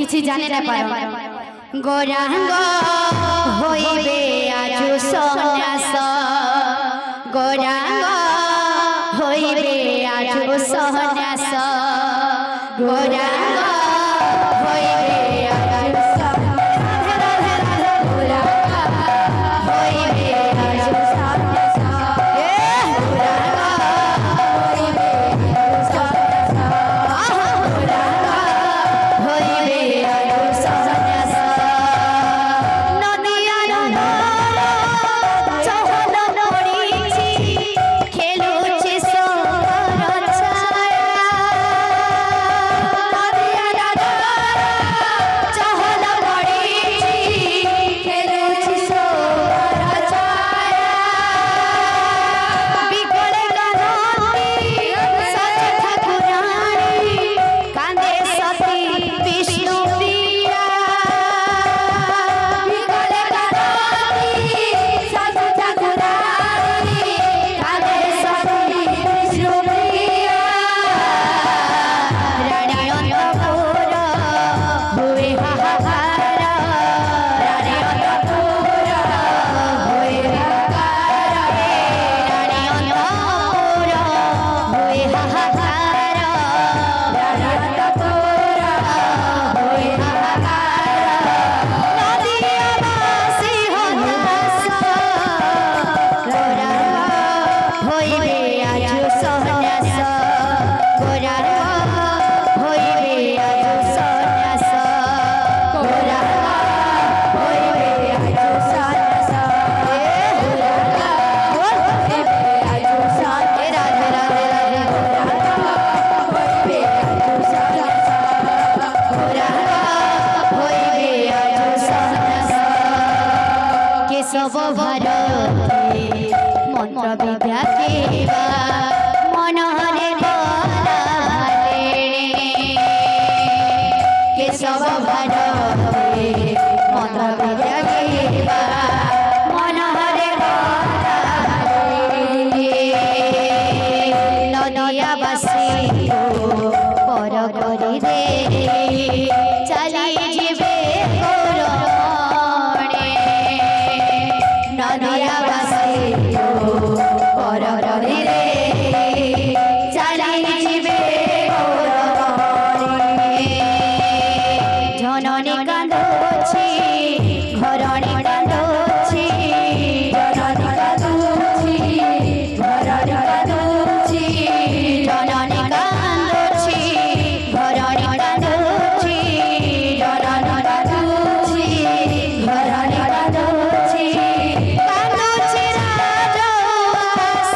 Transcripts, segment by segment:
किसी जाने ना पारो गोरांग होइबे आजु सन्यास गोरांग होइबे आजु सन्यास गोरांग होइबे आजु सब भारती मंत्र विद्या केवा मन हरे के सब भारती मंत्र विद्या केवा मन हरे नदिया बासी पर करी दे चली जीवे नदिया बासी पर करी दे चली जीवे जननी कांदुछि घरणी कांदुछि जननी कांदुछि घरणी कांदुछि जननी कांदुछि घरणी कांदुछि जननी कांदुछि घरणी कांदुछि कांदुछि राजवास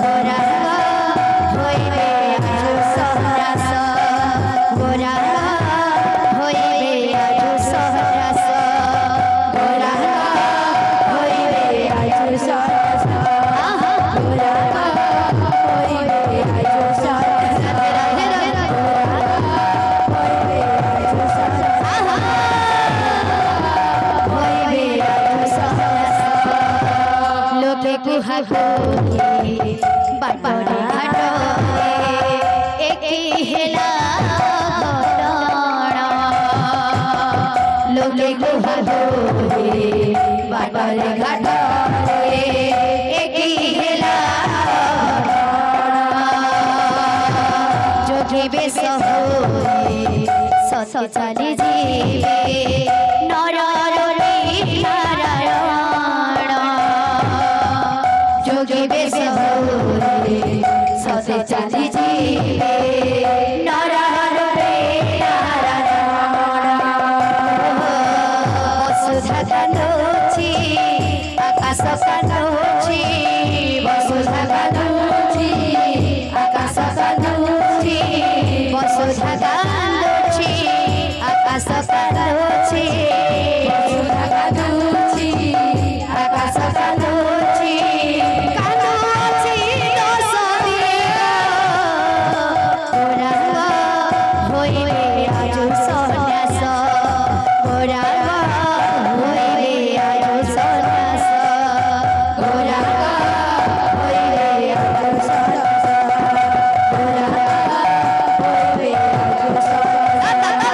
गोरांग होइबे आजु सन्यास गोरांग होइबे आजु सन्यास गोरांग होइबे आजु सन्यास गोरांग होइबे आजु सन्यास होइबे आजु सन्यास होइबे आजु सन्यास लोके कुहाकुही बाटरे घाटरे एकी हेला घटना लोके कुहाकुही बाटरे घाटरे एकी हेला जोगी बेश होई सत चली जीवे नर नारायण जोगी बेश होई सत चली जीवे नर नारायण वसुधा कांदुछि आकाश कांदुछि वसुधा कांदुछि आकाश कांदुछि वसुधा कांदुछि आकाश कांदुछि वसुधा कांदुछि आकाश कांदुछि कांदुछि दोष दिया गोरांग होइबे आजु सन्यास गोरांग होइबे आजु सन्यास गोरांग होइबे आजु सन्यास गोरांग होइबे आजु सन्यास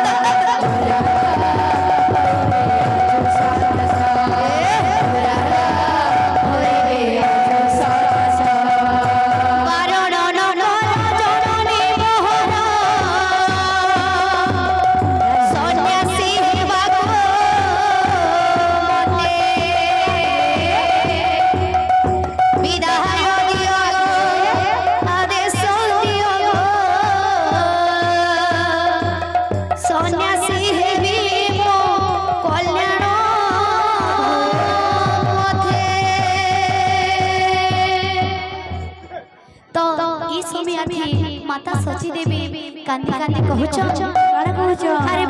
माता सची देवी कांदी कांदी कहूछ काना कहूछ अरे